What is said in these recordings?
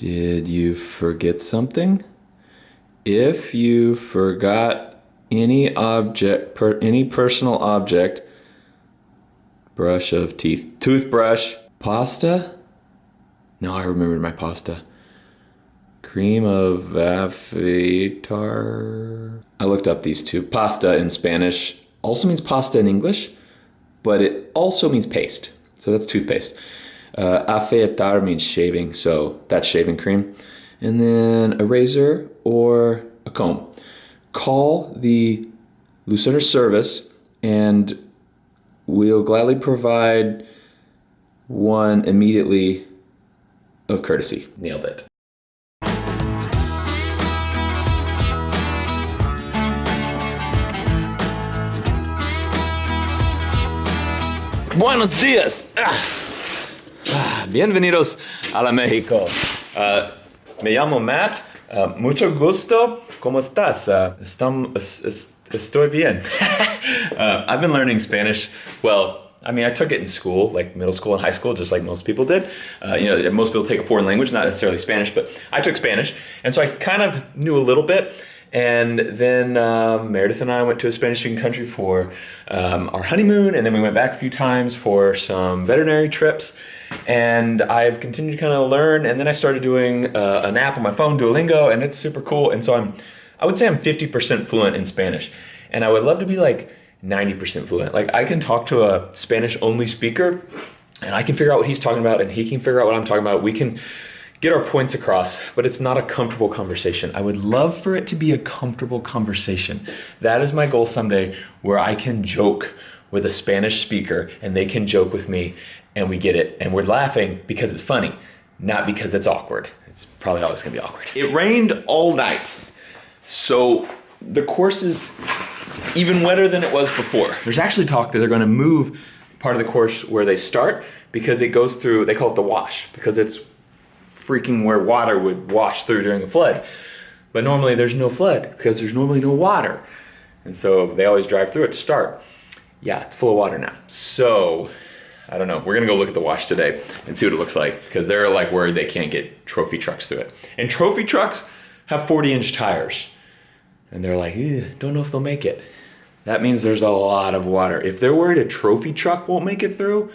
Did you forget something? If you forgot any object, any personal object, brush of teeth, toothbrush, pasta? No, I remembered my pasta. Cream of avatar. I looked up these two. Pasta in Spanish also means pasta in English, but it also means paste. So that's toothpaste. Afeitar means shaving, so that's shaving cream. And then a razor or a comb. Call the Lucenter service and we'll gladly provide one immediately of courtesy. Nailed it. Buenos días. Bienvenidos a la México. Me llamo Matt. Mucho gusto. ¿Cómo estás? Estoy bien. I've been learning Spanish. Well, I mean, I took it in school, like middle school and high school, just like most people did. Most people take a foreign language, not necessarily Spanish, but I took Spanish. And so I kind of knew a little bit. And then Meredith and I went to a Spanish-speaking country for our honeymoon, and then we went back a few times for some veterinary trips. And I've continued to kind of learn, and then I started doing an app on my phone, Duolingo, and it's super cool. And so I would say I'm 50% fluent in Spanish, and I would love to be like 90% fluent. Like I can talk to a Spanish-only speaker, and I can figure out what he's talking about, and he can figure out what I'm talking about. We can get our points across, but it's not a comfortable conversation. I would love for it to be a comfortable conversation. That is my goal someday, where I can joke with a Spanish speaker and they can joke with me and we get it. And we're laughing because it's funny, not because it's awkward. It's probably always gonna be awkward. It rained all night, so the course is even wetter than it was before. There's actually talk that they're gonna move part of the course where they start because it goes through, they call it the wash, because it's freaking where water would wash through during a flood. But normally there's no flood because there's normally no water. And so they always drive through it to start. Yeah, it's full of water now. So, I don't know. We're gonna go look at the wash today and see what it looks like, because they're like worried they can't get trophy trucks through it. And trophy trucks have 40-inch tires. And they're like, don't know if they'll make it. That means there's a lot of water. If they're worried a trophy truck won't make it through,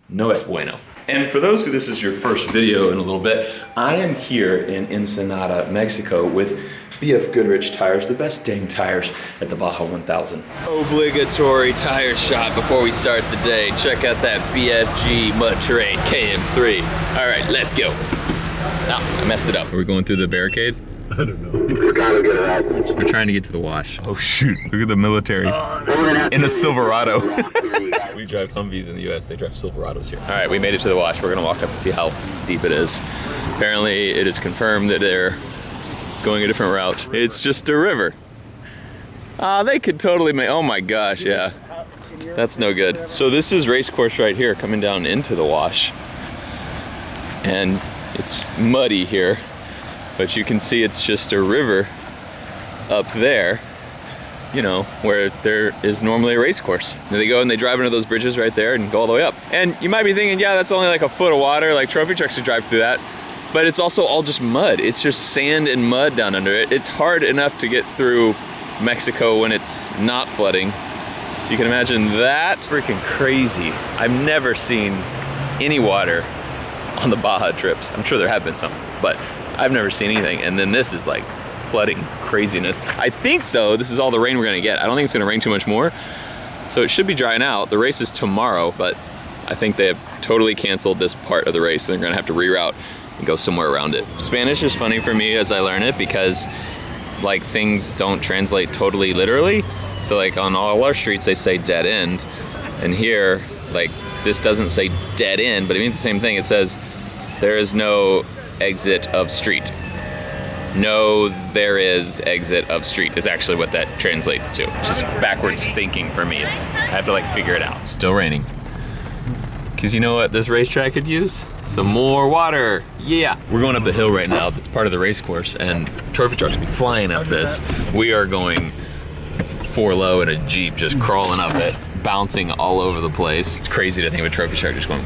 no es bueno. And for those who this is your first video in a little bit, I am here in Ensenada, Mexico with BF Goodrich tires, the best dang tires at the Baja 1000. Obligatory tire shot before we start the day. Check out that BFG Mud Terrain KM3. All right, let's go. Oh, I messed it up. Are we going through the barricade? I don't know. We're trying to get it out. We're trying to get to the wash. Oh shoot, look at the military. In a Silverado. We drive Humvees in the US, they drive Silverados here. All right, we made it to the wash. We're gonna walk up and see how deep it is. Apparently it is confirmed that they're going a different route. It's just a river. They could totally make, oh my gosh, yeah. That's no good. So this is race course right here coming down into the wash. And it's muddy here. But you can see it's just a river up there, you know, where there is normally a race course. And they go and they drive into those bridges right there and go all the way up. And you might be thinking, yeah, that's only like a foot of water, like trophy trucks could drive through that. But it's also all just mud. It's just sand and mud down under it. It's hard enough to get through Mexico when it's not flooding. So you can imagine that. Freaking crazy. I've never seen any water on the Baja trips. I'm sure there have been some, but I've never seen anything. And then this is like flooding craziness. I think though, this is all the rain we're gonna get. I don't think it's gonna rain too much more. So it should be drying out. The race is tomorrow, but I think they have totally canceled this part of the race. They're gonna have to reroute and go somewhere around it. Spanish is funny for me as I learn it because like things don't translate totally literally. So like on all our streets, they say dead end. And here, like this doesn't say dead end, but it means the same thing. It says there is no exit of street. No, there is exit of street is actually what that translates to. Which is backwards thinking for me. I have to like figure it out. Still raining. Cause you know what this racetrack could use? Some more water, yeah. We're going up the hill right now. That's part of the race course and trophy trucks be flying up this. We are going 4 low in a Jeep, just crawling up it, bouncing all over the place. It's crazy to think of a trophy truck just going,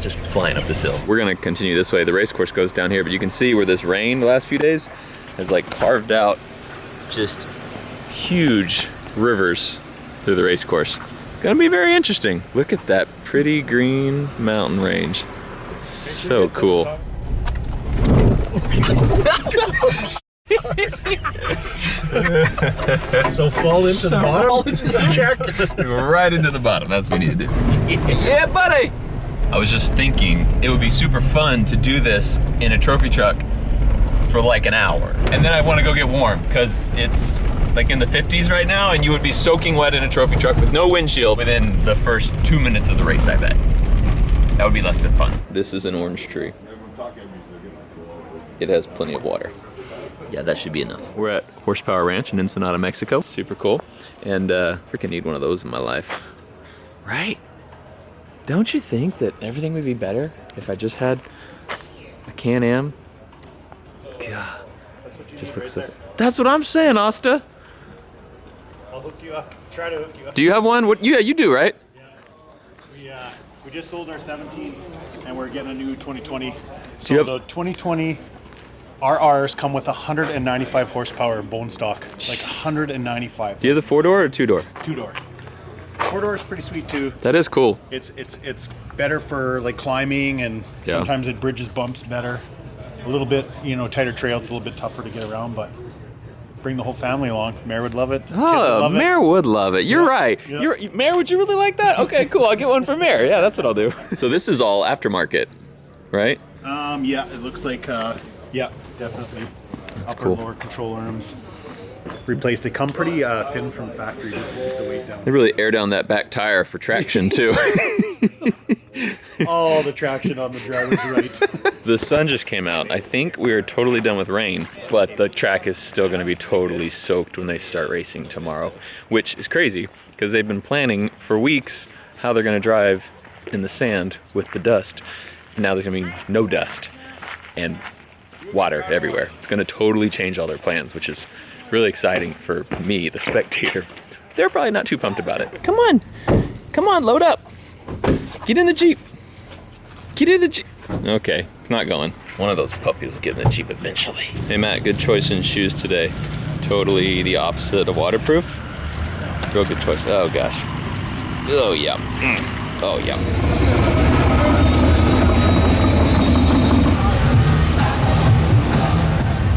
just flying up this hill. We're gonna continue this way. The race course goes down here, but you can see where this rain the last few days has like carved out just huge rivers through the race course. Gonna be very interesting. Look at that pretty green mountain range. So cool. So fall into the bottom? Check. Right into the bottom. That's what we need to do. Yeah, buddy! I was just thinking it would be super fun to do this in a trophy truck for like an hour. And then I want to go get warm because it's like in the 50s right now and you would be soaking wet in a trophy truck with no windshield within the first 2 minutes of the race, I bet. That would be less than fun. This is an orange tree. It has plenty of water. Yeah, that should be enough. We're at Horsepower Ranch in Ensenada, Mexico. Super cool. And freaking need one of those in my life. Right? Don't you think that everything would be better if I just had a Can-Am? God, it just looks so... That's what I'm saying, Asta. I'll hook you up. Try to hook you up. Do you have one? What? Yeah, you do, right? Yeah. We just sold our 17 and we're getting a new 2020. Do So you have- the 2020 RRs come with 195 horsepower bone stock. Like 195. Do you have the 4-door or 2-door? 2-door. 4-door is pretty sweet too. That is cool. It's better for like climbing and Yeah. sometimes it bridges bumps better. A little bit, tighter trails, a little bit tougher to get around, but bring the whole family along. Mare would love it. Kids would Oh, love it. Mare would love it. You're right. Yeah. Mare, would you really like that? Okay, cool. I'll get one for Mare. Yeah, that's what I'll do. So this is all aftermarket, right? Yeah, it looks like, yeah, definitely. That's Upper, cool. lower control arms replaced. They come pretty thin from factory just to get the weight down. They really air down that back tire for traction too. Oh, the traction on the driver's right. The sun just came out. I think we are totally done with rain, but the track is still going to be totally soaked when they start racing tomorrow, which is crazy because they've been planning for weeks how they're going to drive in the sand with the dust. And now there's going to be no dust and water everywhere. It's going to totally change all their plans, which is really exciting for me, the spectator. They're probably not too pumped about it. Come on, load up. Get in the Jeep. Get in the Jeep. Okay, it's not going. One of those puppies will get in the Jeep eventually. Hey Matt, good choice in shoes today. Totally the opposite of waterproof. Real good choice. Oh gosh. Oh yeah. Oh yeah.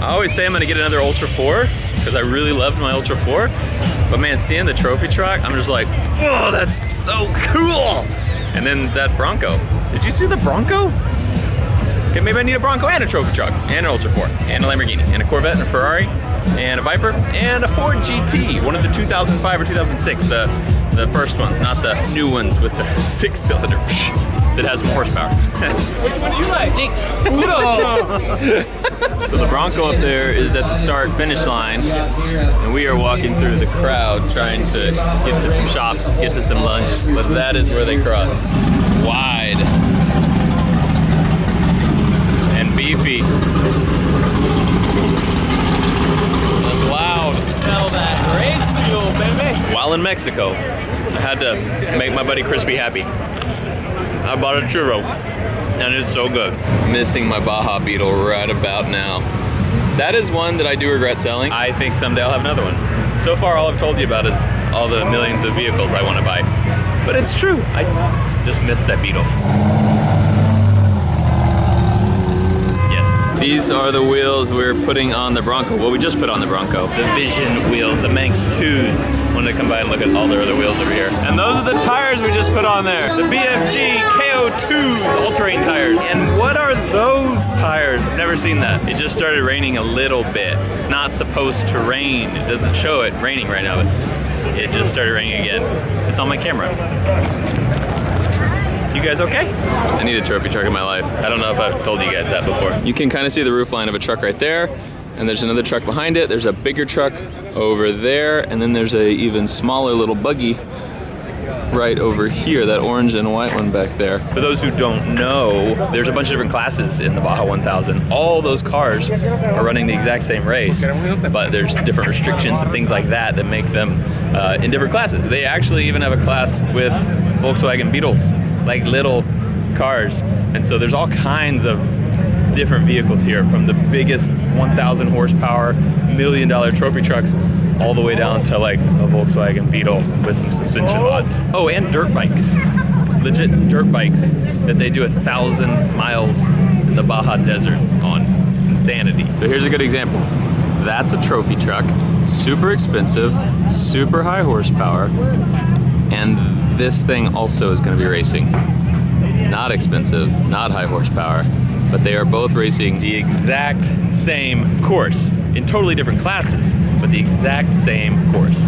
I always say I'm gonna get another Ultra 4 because I really loved my Ultra 4. But man, seeing the trophy truck, I'm just like, whoa, that's so cool. And then that Bronco. Did you see the Bronco? Okay, maybe I need a Bronco and a trophy truck, and an Ultra 4, and a Lamborghini, and a Corvette, and a Ferrari, and a Viper, and a Ford GT, one of the 2005 or 2006, the first ones, not the new ones with the 6-cylinder that has more horsepower. Which one do you like? So the Bronco up there is at the start-finish line, and we are walking through the crowd trying to get to some shops, get to some lunch, but that is where they cross. Wide. And beefy. And loud. Smell that race fuel, baby. While in Mexico, I had to make my buddy Crispy happy. I bought a churro, and it's so good. Missing my Baja Beetle right about now. That is one that I do regret selling. I think someday I'll have another one. So far, all I've told you about is all the millions of vehicles I want to buy. But it's true, I just miss that Beetle. These are the wheels we're putting on the Bronco. Well, we just put on the Bronco. The Vision wheels, the Manx 2s. Wanted to come by and look at all their other wheels over here. And those are the tires we just put on there. The BFG KO2s, all-terrain tires. And what are those tires? I've never seen that. It just started raining a little bit. It's not supposed to rain. It doesn't show it raining right now, but it just started raining again. It's on my camera. You guys okay? I need a trophy truck in my life. I don't know if I've told you guys that before. You can kind of see the roof line of a truck right there, and there's another truck behind it. There's a bigger truck over there, and then there's a even smaller little buggy right over here, that orange and white one back there. For those who don't know, there's a bunch of different classes in the Baja 1000. All those cars are running the exact same race, but there's different restrictions and things like that that make them in different classes. They actually even have a class with Volkswagen Beetles, like little cars. And so there's all kinds of different vehicles here, from the biggest 1,000 horsepower, $1 million trophy trucks, all the way down to like a Volkswagen Beetle with some suspension mods. Oh, and dirt bikes. Legit dirt bikes that they do 1,000 miles in the Baja Desert on. It's insanity. So here's a good example. That's a trophy truck, super expensive, super high horsepower, and this thing also is going to be racing. Not expensive, not high horsepower, but they are both racing the exact same course in totally different classes, but the exact same course.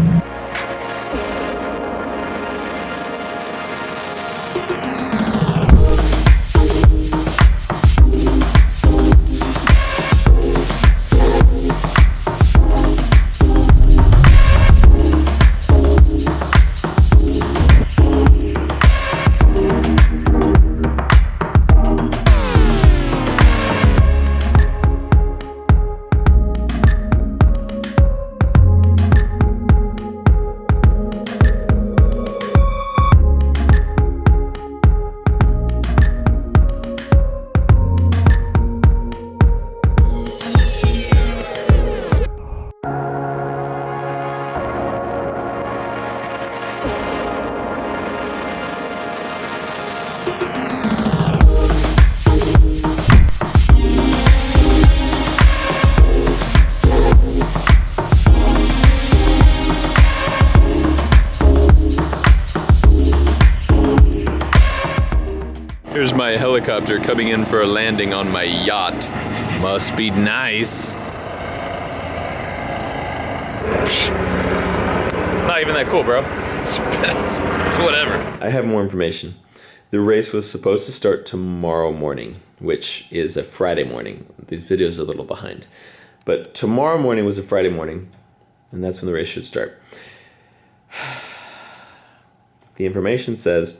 Here's my helicopter coming in for a landing on my yacht. Must be nice. It's not even that cool, bro. It's whatever. I have more information. The race was supposed to start tomorrow morning, which is a Friday morning. These videos are a little behind. But tomorrow morning was a Friday morning, and that's when the race should start. The information says,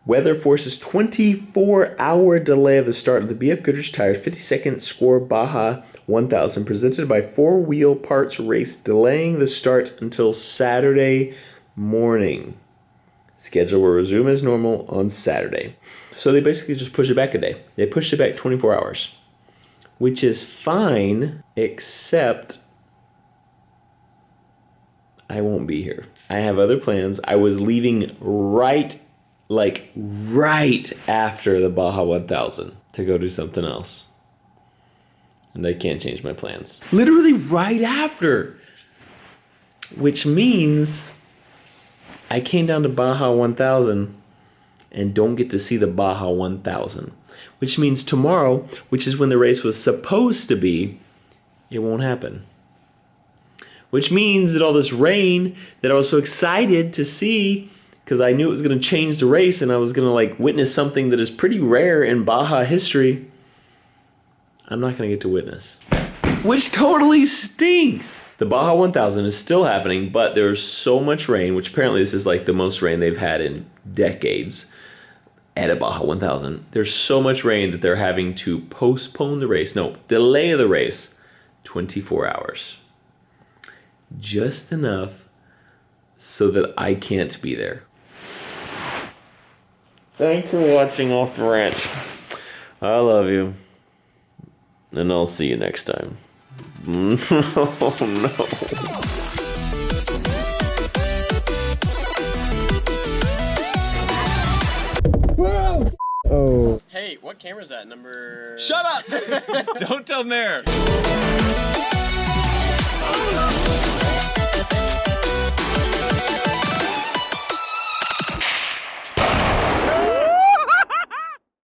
weather forces 24-hour delay of the start of the BF Goodrich Tires 50-second score Baja 1000 presented by 4 Wheel Parts race, delaying the start until Saturday morning. Schedule will resume as normal on Saturday. So they basically just push it back a day. They pushed it back 24 hours, which is fine, except I won't be here. I have other plans. I was leaving right after the Baja 1000 to go do something else. And I can't change my plans. Literally right after. Which means I came down to Baja 1000 and don't get to see the Baja 1000. Which means tomorrow, which is when the race was supposed to be, it won't happen. Which means that all this rain that I was so excited to see, because I knew it was going to change the race and I was going to like witness something that is pretty rare in Baja history, I'm not going to get to witness. Which totally stinks. The Baja 1000 is still happening, but there's so much rain, which apparently this is like the most rain they've had in decades at a Baja 1000. There's so much rain that they're having to postpone the race, delay the race 24 hours. Just enough so that I can't be there. Thanks for watching Off the Ranch. I love you. And I'll see you next time. Oh no. Oh. Hey, what camera is that? Number... Shut up! Don't tell Mayor.